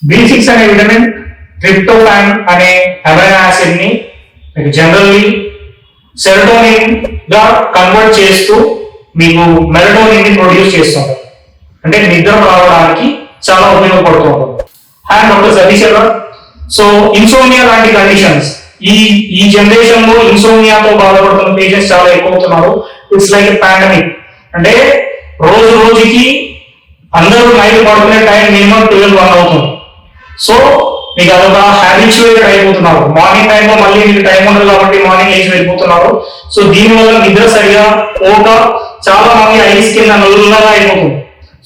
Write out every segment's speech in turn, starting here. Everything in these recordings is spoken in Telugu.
B6 అనే విటమిన్ ట్రిప్టోఫాన్ అనే అమైనో యాసిడ్ ని జనరల్లీ సెరోటోనిన్ గా కన్వర్ట్ చేస్తూ మీకు మెలటోనిన్ ని ప్రొడ్యూస్ చేస్తుంది. అంటే నిద్ర రావడానికి చాలా ఉపయోగపడుతూ ఉంటుంది. అండ్ డాక్టర్ సతీష్ గారు, సో ఇన్సోమియా లాంటి కండిషన్స్ ఈ జనరేషన్ లో ఇన్సోమియాతో బాధపడుతున్న పేషెంట్స్ చాలా ఎక్కువ అవుతున్నారు. It's like pandemic. అంటే రోజు రోజుకి అందరూ నైట్ పడుకునే టైం మినిమం 12-1 అవుతుంది. సో మీకు అదొక హ్యాబిచువేటెడ్ అయిపోతున్నారు. మార్నింగ్ టైంలో మళ్ళీ మీకు టైం ఉండదు కాబట్టి మార్నింగ్ లేచి వెళ్ళిపోతున్నారు. సో దీనివల్ల నిద్ర సరిగా పోక చాలా మంది ఐస్ కింద నల్లగా అయిపోతుంది.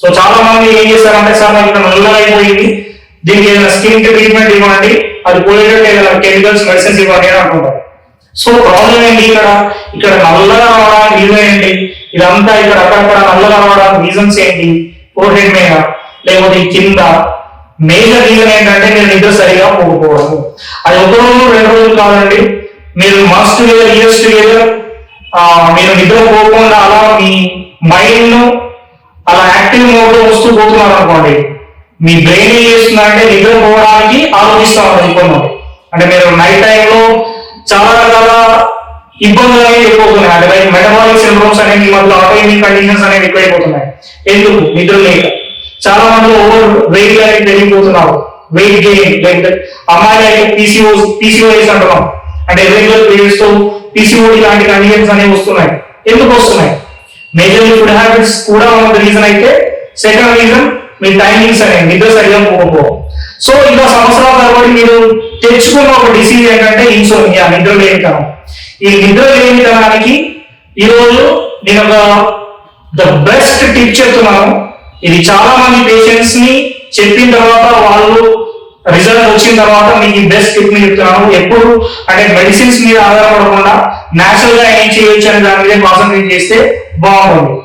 సో చాలా మంది ఏం చేస్తారంటే సార్ నాకు ఇక్కడ నల్లగా అయిపోయింది, దీనికి ఏదైనా స్కిన్ ట్రీట్మెంట్ ఇవ్వండి, అది పోయేటట్టు ఏదైనా కెమికల్స్ మెడిసిన్స్ ఇవ్వండి అని అనుకుంటారు. సో ప్రాబ్లం ఏంటి ఇక్కడ నల్లగా రావడానికి రీజన్ ఏంటి? ఇదంతా ఇక్కడ అక్కడక్కడ నల్లగా రావడానికి రీజన్స్ ఏంటి? ఫోర్హెడ్ మీద లేకపోతే కింద మేజర్ రీజన్ ఏంటంటే మీరు నిద్ర సరిగా పోకపోవడం. అది ఒక రోజు 2 రోజులు కాదండి, మీరు మంత్స్ టుగెదర్, ఇయర్స్ టుగెదర్ మీరు నిద్ర పోకుండా అలా మీ మైండ్ ను అలా యాక్టివ్ మోడ్ లో వస్తూ పోతున్నారు అనుకోండి, మీ బ్రెయిన్ ఏం చేస్తుందంటే నిద్ర పోవడానికి ఆలోచిస్తా ఉంటుంది. అంటే మీరు నైట్ టైంలో చాలా రకాల ఇబ్బందులు అనేవి ఎక్కువవుతున్నాయి. అంటే లైక్ మెటబాలిక్ సిండ్రోమ్స్ అనేవి, మధ్య ఆటోఇమ్యూన్ కండిషన్స్ అనేవి ఎక్కువైపోతున్నాయి. ఎందుకు? నిద్ర లేక. చాలా మంది ఓవర్ వెయిట్ అనేది పెరిగిపోతున్నారు. వెయిట్ గెయిన్, లైక్ అమ్మాయిలు అయితే పీసీఓఎస్ అంటున్నాం. అంటే ఇర్రెగ్యులర్ పీరియడ్స్ తో పీసీఓడి లాంటి కండిషన్స్ అనేవి వస్తున్నాయి. ఎందుకు వస్తున్నాయి? మేజర్లీ ఫుడ్ హ్యాబిట్స్ కూడా ఒక రీజన్ అయితే, సెకండ్ రీజన్ మీ టైమింగ్స్ అనేవి నిద్ర సరిగా పోకపోవడం. సో ఇంకా సంవత్సరాల తరబడి మీరు తెచ్చుకున్న ఒక డిసీజ్ ఏంటంటే ఇన్సోమియా, నిద్ర లేనితనం. ఈ నిద్ర లేనితనానికి ఈరోజు నేను ఒక ద బెస్ట్ టిప్ చెప్తున్నాను. ఇది చాలా మంది పేషెంట్స్ ని చెప్పిన తర్వాత వాళ్ళు రిజల్ట్ వచ్చిన తర్వాత మీకు ఈ బెస్ట్ టిప్ ని చెప్తున్నాను. ఎప్పుడు అంటే మెడిసిన్స్ మీద ఆధారపడకుండా నేచురల్ గా ఏం చేయొచ్చు అనే దాని మీద కాన్సన్ట్రేట్ చేస్తే బాగుంటుంది.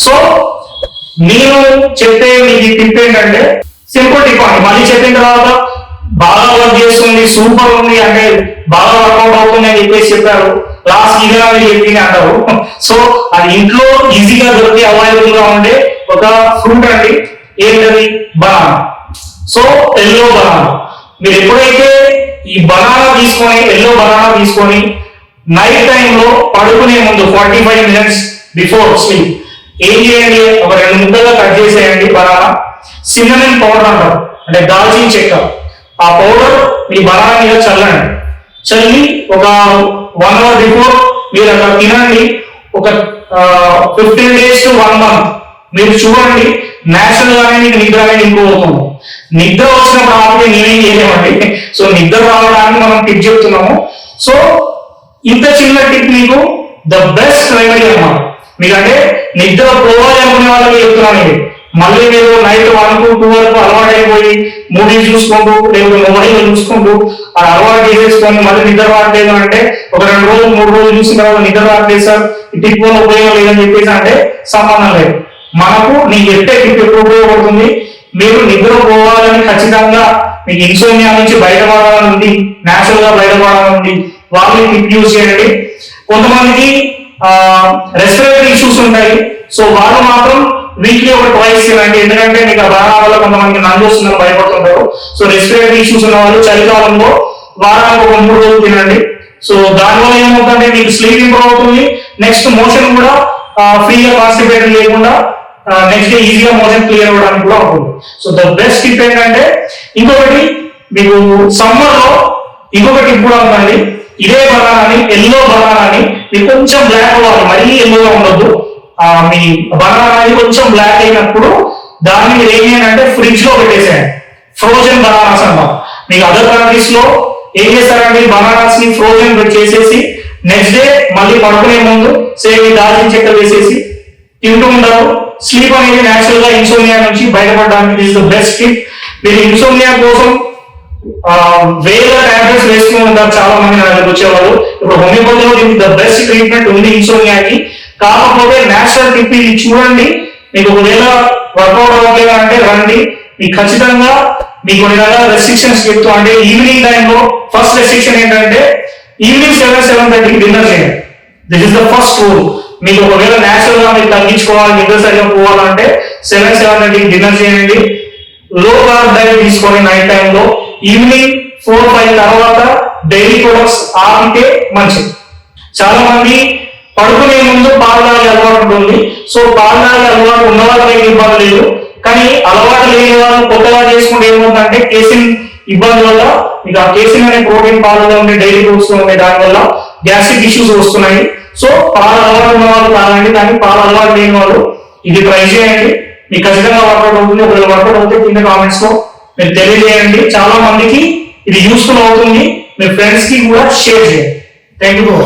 సో నేను చెప్పే మీకు టిప్ ఏంటంటే సింపుల్ టిప్ అండి. మళ్ళీ చెప్పిన తర్వాత బాగా వర్క్ చేస్తుంది, సూపర్ ఉంది, అంటే బాగా వర్కౌట్ అవుతుంది అని చెప్పేసి చెప్పారు, లాస్ట్ ఈజీగా మీరు చెప్పింది అంటారు. సో అది ఇంట్లో ఈజీగా దొరికి అవైలబుల్ గా ఉండే ఒక ఫ్రూట్ అండి. ఏంటది? బనానా. So yellow banana. మీరు ఎప్పుడైతే ఈ బనానా తీసుకొని, ఎల్లో బనానా తీసుకొని నైట్ టైంలో పడుకునే ముందు 45 minutes బిఫోర్ స్లీప్ ఏం చేయండి? ఒక 2 ముద్దలుగా కట్ చేసేయండి బనానా. సిన్నమన్ పౌడర్ అంటారు, అంటే దాల్చిన చెక్క. ఆ పౌడర్ మీ బనానా మీద చల్లండి. చల్లి ఒక 1 hour బిఫోర్ మీరు అక్కడ తినండి. ఒక 15 days to 1 month మీరు చూడండి, నేచురల్ గానే మీకు నిద్ర అనేది ఇంప్రూవ్ అవుతుంది. నిద్ర వచ్చినప్పుడు ఆపి నేనేం చేయలేమండి. సో నిద్ర రావడానికి మనం టిప్ చెప్తున్నాము. సో ఇంత చిన్న టిప్ మీకు ద బెస్ట్ రెమెడీ అన్నమాట. మీకంటే నిద్ర పోవాలి అనుకునే వాళ్ళకి చెప్తున్నాను ఇది. మళ్ళీ మీరు నైట్ 1 to 2 వరకు అలవాటు అయిపోయి మూవీస్ చూసుకుంటూ లేకపోతే మొబైల్ చూసుకుంటూ అది అలవాటు చేసేసుకొని మళ్ళీ నిద్ర రావట్లేదు అంటే ఒక 2 రోజులు 3 రోజులు చూసిన తర్వాత నిద్ర రావట్లేదు సార్, ఈ టిప్ వల్ల ఉపయోగం లేదని చెప్పేసి అంటే సంబంధం లేదు. మనకు నేను చెప్పే టిప్ ఎప్పుడు ఉపయోగపడుతుంది? మీరు నిద్ర పోవాలని ఖచ్చితంగా మీకు ఇన్సోమియా నుంచి బయటపడాలని ఉంది, నేచురల్ గా బయటపడాలని ఉంది, వాళ్ళు టిప్ యూజ్ చేయండి. కొంతమందికి రెస్పిరేటరీ ఇష్యూస్ ఉంటాయి. సో వాళ్ళు మాత్రం వీక్లీ ఒక 2 తినండి. ఎందుకంటే మీకు ఆ బనానా వల్ల కొంతమంది నంది వస్తుందని భయపడుతుంటారు. సో రెస్పిరేటరీ ఇష్యూస్ ఉన్న వాళ్ళు చలికాలంలో వారానికి ఒక 3 రోజులు తినండి. సో దానివల్ల ఏమవుతుందంటే మీకు స్లీప్ ఇంప్రూవ్ అవుతుంది. నెక్స్ట్ మోషన్ కూడా ఫ్రీగా కాన్స్టిపేటెడ్ లేకుండా నెక్స్ట్ డే ఈజీగా మోషన్ క్లియర్ అవ్వడానికి కూడా ఉంటుంది. సో ద బెస్ట్ టిప్ ఏంటంటే ఇంకొకటి మీకు సమ్మర్ లో ఇంకొక టిప్ కూడా ఉందండి. ఇదే బనానాని, ఎల్లో బనానాని మీకు కొంచెం బ్లాక్ అవ్వాలి, మరీ ఎల్లోగా ఉండొద్దు. మీ బనానా అనేది కొంచెం బ్లాక్ అయినప్పుడు దాన్ని మీరు ఏం చేయాలంటే ఫ్రిడ్జ్ లో పెట్టేసేయండి. ఫ్రోజన్ బనానాస్ అన్నమాట. మీకు అదర్ కంట్రీస్ లో ఏం చేస్తారంటే బనానాస్ ని ఫ్రోజన్ చేసేసి నెక్స్ట్ డే మళ్ళీ పడుకునే ముందు సేమ్ దాల్చిన చెక్క వేసేసి తింటూ ఉంటారు. స్లీప్ అనేది నేచురల్ గా ఇన్సోమియా నుంచి బయటపడడానికి ఇస్ ద బెస్ట్ టిప్. మీరు ఇన్సోమియా కోసం వేల టాబ్లెట్స్ వేస్తూ ఉంటారు చాలా మంది నా దగ్గరకు వచ్చేవాళ్ళు. ఇప్పుడు హోమియోపతిలో దీనికి ద బెస్ట్ ట్రీట్మెంట్ ఉంది ఇన్సోమియాకి. కాకపోతే నేచురల్ టిప్ ఇది చూడండి. మీకు ఒకవేళ వర్కౌట్ అవ్వట్లేదు అంటే రండి, మీకు ఖచ్చితంగా మీకు కొన్ని రకాల రెస్ట్రిక్షన్స్ చెప్తూ. అంటే ఈవినింగ్ టైంలో ఫస్ట్ రెస్ట్రిక్షన్ ఏంటంటే ఈవినింగ్ 7-7:30 డిన్నర్ చేయండి. This is the first rule. మీకు ఒకవేళ నేచురల్ గా మీరు తగ్గించుకోవాలి, నిద్ర సరిగా పోవాలంటే 7-7:30 డిన్నర్ చేయండి. లో కార్బ్ డైట్ తీసుకోండి నైట్ టైంలో. ఈవినింగ్ 4-5 తర్వాత డైరీ ప్రొడక్ట్స్ ఆపితే మంచిది. చాలా మంది పడుకునే ముందు పాలు తాగే అలవాటు ఉంటుంది. సో పాలు తాగే అలవాటు ఉన్న వాళ్ళకి ఇబ్బంది లేదు, కానీ అలవాటు లేని వాళ్ళు కొత్తగా చేసుకుంటే ఏమవుతుందంటే కేసిన్ ఇబ్బంది వల్ల మీకు ఆ కేసిన్ అనే ప్రోటీన్ పాలలో ఉండే డైరీ ఫ్రూట్స్ లో ఉండే దాని వల్ల గ్యాస్ట్రిక్ ఇష్యూస్ వస్తున్నాయి. సో పాలు అలవాటు ఉన్న వాళ్ళు తాగండి, దానికి పాలు అలవాటు లేని వాళ్ళు ఇది ట్రై చేయండి. మీకు ఖచ్చితంగా వర్కౌట్ అవుతుంది. ఒకవేళ వర్కౌట్ అవుతే కింద కామెంట్స్ లో మీరు తెలియజేయండి. చాలా మందికి ఇది యూస్ఫుల్ అవుతుంది. మీ ఫ్రెండ్స్ కి కూడా షేర్ చేయండి. Thank you.